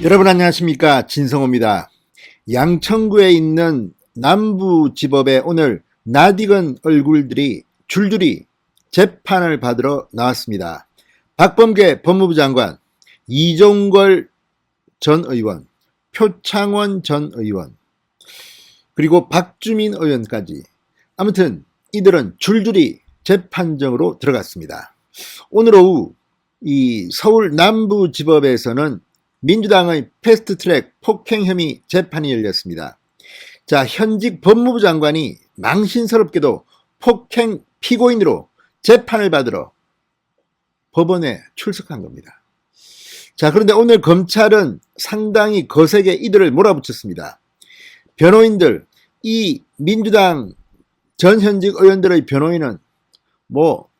여러분 안녕하십니까, 진성호입니다. 양천구에 있는 남부지법에 오늘 낯익은 얼굴들이 줄줄이 재판을 받으러 나왔습니다. 박범계 법무부 장관, 이종걸 전 의원, 표창원 전 의원, 그리고 박주민 의원까지, 아무튼 이들은 줄줄이 재판정으로 들어갔습니다. 오늘 오후 이 서울 남부지법에서는 민주당의 패스트트랙 폭행 혐의 재판이 열렸습니다. 자, 현직 법무부 장관이 망신스럽게도 폭행 피고인으로 재판을 받으러 법원에 출석한 겁니다. 자, 그런데 오늘 검찰은 상당히 거세게 이들을 몰아붙였습니다. 변호인들, 이 민주당 전 현직 의원들의 변호인은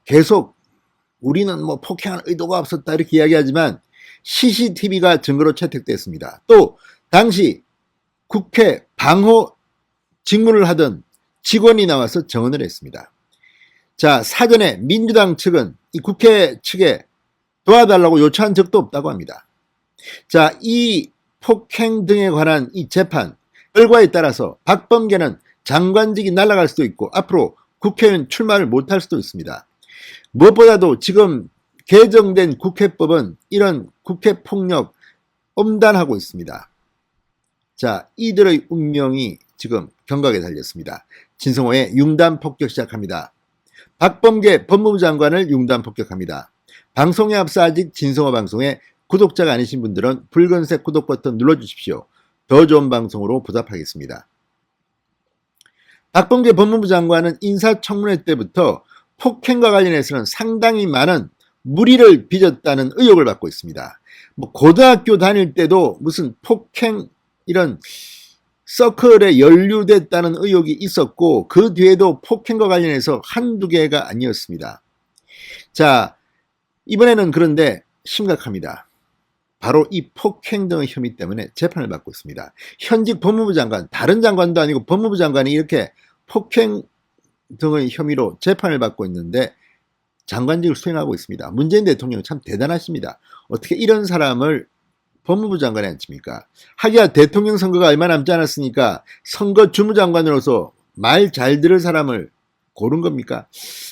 계속 우리는 폭행할 의도가 없었다 이렇게 이야기하지만 CCTV가 증거로 채택됐습니다. 또 당시 국회 방호 직무를 하던 직원이 나와서 증언을 했습니다. 자, 사전에 민주당 측은 이 국회 측에 도와달라고 요청한 적도 없다고 합니다. 자, 이 폭행 등에 관한 이 재판 결과에 따라서 박범계는 장관직이 날아갈 수도 있고 앞으로 국회의원 출마를 못할 수도 있습니다. 무엇보다도 지금 개정된 국회법은 이런 국회폭력 엄단하고 있습니다. 자, 이들의 운명이 지금 경각에 달렸습니다. 진성호의 융단 폭격 시작합니다. 박범계 법무부 장관을 융단 폭격합니다. 방송에 앞서 아직 진성호 방송에 구독자가 아니신 분들은 붉은색 구독 버튼 눌러주십시오. 더 좋은 방송으로 보답하겠습니다. 박범계 법무부 장관은 인사청문회 때부터 폭행과 관련해서는 상당히 많은 무리를 빚었다는 의혹을 받고 있습니다. 고등학교 다닐 때도 무슨 폭행 이런 서클에 연루됐다는 의혹이 있었고 그 뒤에도 폭행과 관련해서 한두 개가 아니었습니다. 자, 이번에는 그런데 심각합니다. 바로 이 폭행 등의 혐의 때문에 재판을 받고 있습니다. 현직 법무부 장관, 다른 장관도 아니고 법무부 장관이 이렇게 폭행 등의 혐의로 재판을 받고 있는데 장관직을 수행하고 있습니다. 문재인 대통령 참 대단하십니다. 어떻게 이런 사람을 법무부 장관에 앉힙니까? 하기야 대통령 선거가 얼마 남지 않았으니까 선거 주무장관으로서 말 잘 들을 사람을 고른 겁니까?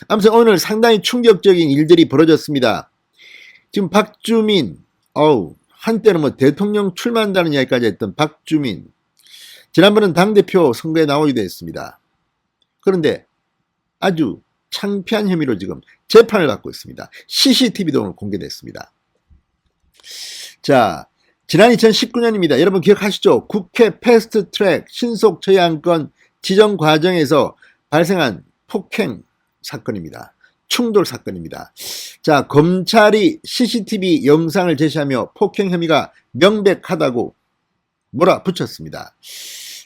아무튼 오늘 상당히 충격적인 일들이 벌어졌습니다. 지금 박주민, 한때는 대통령 출마한다는 이야기까지 했던 박주민, 지난번은 당대표 선거에 나오기도 했습니다. 그런데 아주 창피한 혐의로 지금 재판을 받고 있습니다. CCTV도 오늘 공개됐습니다. 자, 지난 2019년입니다. 여러분 기억하시죠? 국회 패스트트랙 신속처리안건 지정 과정에서 발생한 폭행 사건입니다. 충돌 사건입니다. 자, 검찰이 CCTV 영상을 제시하며 폭행 혐의가 명백하다고 몰아붙였습니다.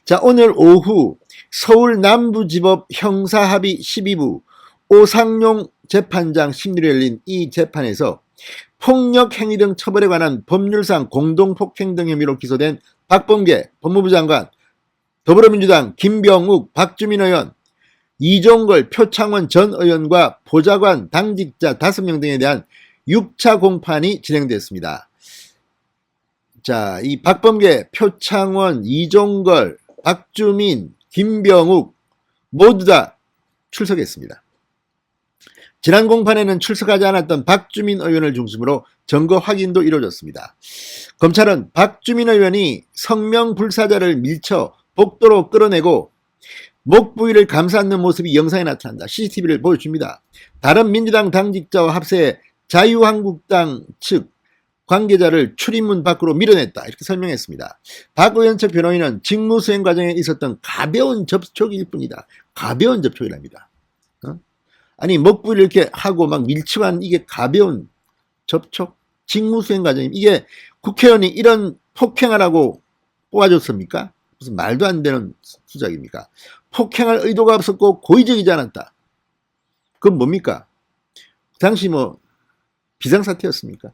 자, 오늘 오후 서울 남부지법 형사합의 12부 오상용 재판장 심리로 열린 이 재판에서 폭력행위 등 처벌에 관한 법률상 공동폭행 등 혐의로 기소된 박범계 법무부 장관, 더불어민주당 김병욱, 박주민 의원, 이종걸, 표창원 전 의원과 보좌관, 당직자 5명 등에 대한 6차 공판이 진행됐습니다. 자, 이 박범계, 표창원, 이종걸, 박주민, 김병욱 모두 다 출석했습니다. 지난 공판에는 출석하지 않았던 박주민 의원을 중심으로 증거 확인도 이루어졌습니다. 검찰은 박주민 의원이 성명불사자를 밀쳐 복도로 끌어내고 목 부위를 감싸는 모습이 영상에 나타난다. CCTV를 보여줍니다. 다른 민주당 당직자와 합세해 자유한국당 측 관계자를 출입문 밖으로 밀어냈다. 이렇게 설명했습니다. 박 의원 측 변호인은 직무수행 과정에 있었던 가벼운 접촉일 뿐이다. 가벼운 접촉이랍니다. 아니, 목부위를 이렇게 하고 막 밀치만 이게 가벼운 접촉? 직무수행 과정이 이게 국회의원이 이런 폭행하라고 뽑아줬습니까? 무슨 말도 안 되는 수작입니까? 폭행할 의도가 없었고 고의적이지 않았다. 그건 뭡니까? 당시 비상사태였습니까?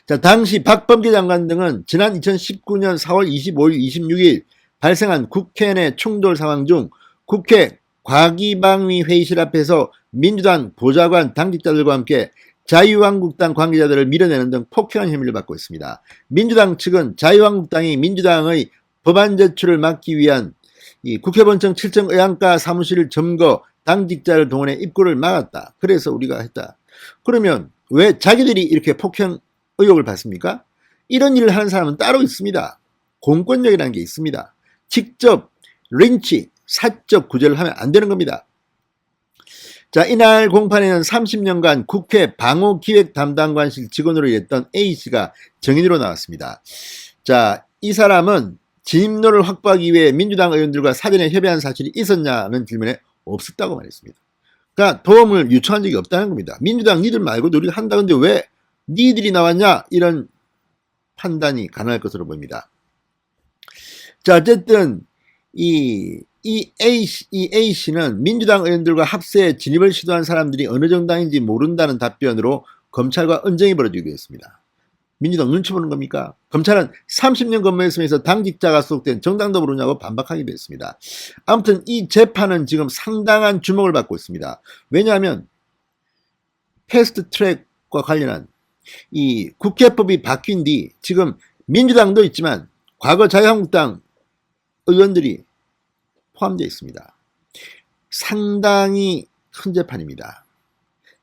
자, 당시 박범계 장관 등은 지난 2019년 4월 25일, 26일 발생한 국회 내 충돌 상황 중 국회 과기방위 회의실 앞에서 민주당 보좌관 당직자들과 함께 자유한국당 관계자들을 밀어내는 등 폭행한 혐의를 받고 있습니다. 민주당 측은 자유한국당이 민주당의 법안 제출을 막기 위한 이 국회본청 7층 의안가 사무실 점거 당직자를 동원해 입구를 막았다. 그래서 우리가 했다. 그러면 왜 자기들이 이렇게 폭행 의혹을 받습니까? 이런 일을 하는 사람은 따로 있습니다. 공권력이라는 게 있습니다. 직접 린치, 사적 구제를 하면 안 되는 겁니다. 자, 이날 공판에는 30년간 국회 방호기획 담당관실 직원으로 일했던 A씨가 증인으로 나왔습니다. 자, 이 사람은 진입로를 확보하기 위해 민주당 의원들과 사전에 협의한 사실이 있었냐는 질문에 없었다고 말했습니다. 그러니까 도움을 요청한 적이 없다는 겁니다. 민주당 니들 말고도 우리가 한다는데 왜 니들이 나왔냐? 이런 판단이 가능할 것으로 보입니다. 자, 어쨌든 이 A씨는 민주당 의원들과 합세에 진입을 시도한 사람들이 어느 정당인지 모른다는 답변으로 검찰과 언쟁이 벌어지기도 했습니다. 민주당 눈치 보는 겁니까? 검찰은 30년 근무했으면서 당직자가 소속된 정당도 모르냐고 반박하기도 했습니다. 아무튼 이 재판은 지금 상당한 주목을 받고 있습니다. 왜냐하면 패스트트랙과 관련한 이 국회법이 바뀐 뒤 지금 민주당도 있지만 과거 자유한국당 의원들이 포함되어 있습니다. 상당히 큰 재판입니다.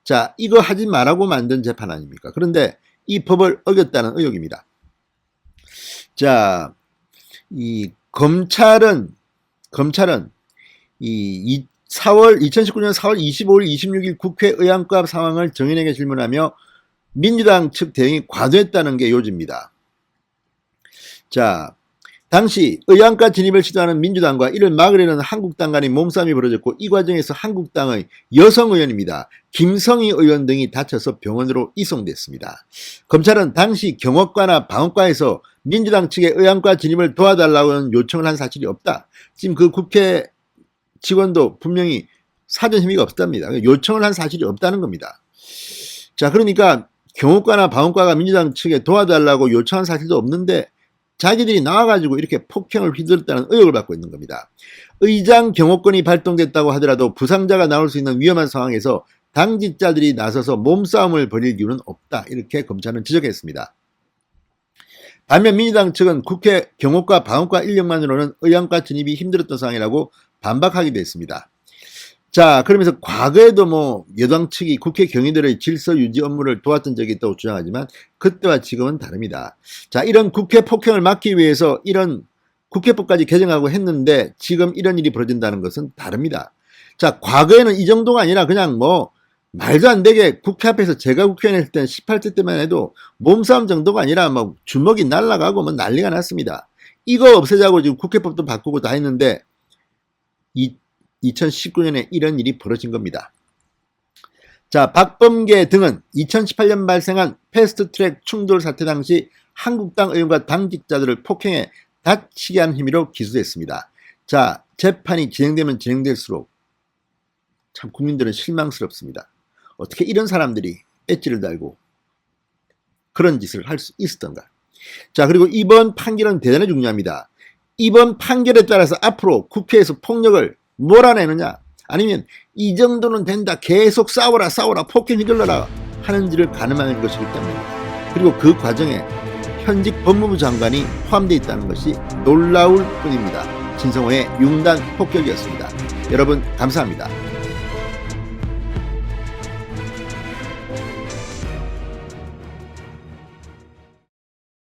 자, 이거 하지 말라고 만든 재판 아닙니까? 그런데 이 법을 어겼다는 의혹입니다. 자, 이 검찰은 이 2019년 4월 25일, 26일 국회 의안과 상황을 정인에게 질문하며 민주당 측 대응이 과도했다는 게 요지입니다. 자, 당시 의안가 진입을 시도하는 민주당과 이를 막으려는 한국당 간의 몸싸움이 벌어졌고 이 과정에서 한국당의 여성 의원입니다. 김성희 의원 등이 다쳐서 병원으로 이송됐습니다. 검찰은 당시 경호과나 방어과에서 민주당 측의 의안가 진입을 도와달라고 요청을 한 사실이 없다. 지금 그 국회 직원도 분명히 사전 혐의가 없답니다. 요청을 한 사실이 없다는 겁니다. 자, 그러니까 경호과나 방어과가 민주당 측에 도와달라고 요청한 사실도 없는데 자기들이 나와가지고 이렇게 폭행을 휘둘렀다는 의혹을 받고 있는 겁니다. 의장 경호권이 발동됐다고 하더라도 부상자가 나올 수 있는 위험한 상황에서 당직자들이 나서서 몸싸움을 벌일 이유는 없다. 이렇게 검찰은 지적했습니다. 반면 민주당 측은 국회 경호과 방어과 인력만으로는 의안과 진입이 힘들었던 상황이라고 반박하기도 했습니다. 자, 그러면서 과거에도 여당 측이 국회 경위들의 질서 유지 업무를 도왔던 적이 있다고 주장하지만 그때와 지금은 다릅니다. 자, 이런 국회 폭행을 막기 위해서 이런 국회법까지 개정하고 했는데 지금 이런 일이 벌어진다는 것은 다릅니다. 자, 과거에는 이 정도가 아니라 그냥 말도 안 되게 국회 앞에서 제가 국회의원 했을 때 18대 때만 해도 몸싸움 정도가 아니라 주먹이 날아가고 난리가 났습니다. 이거 없애자고 지금 국회법도 바꾸고 다 했는데 2019년에 이런 일이 벌어진 겁니다. 자, 박범계 등은 2018년 발생한 패스트트랙 충돌 사태 당시 한국당 의원과 당직자들을 폭행해 다치게 한 혐의로 기소됐습니다. 자, 재판이 진행되면 진행될수록 참 국민들은 실망스럽습니다. 어떻게 이런 사람들이 엣지를 달고 그런 짓을 할 수 있었던가. 자, 그리고 이번 판결은 대단히 중요합니다. 이번 판결에 따라서 앞으로 국회에서 폭력을 몰아내느냐 아니면 이 정도는 된다 계속 싸워라 폭행 휘둘러라 하는지를 가늠하는 것이기 때문입니다. 그리고 그 과정에 현직 법무부 장관이 포함되어 있다는 것이 놀라울 뿐입니다. 진성호의 융단 폭격이었습니다. 여러분 감사합니다.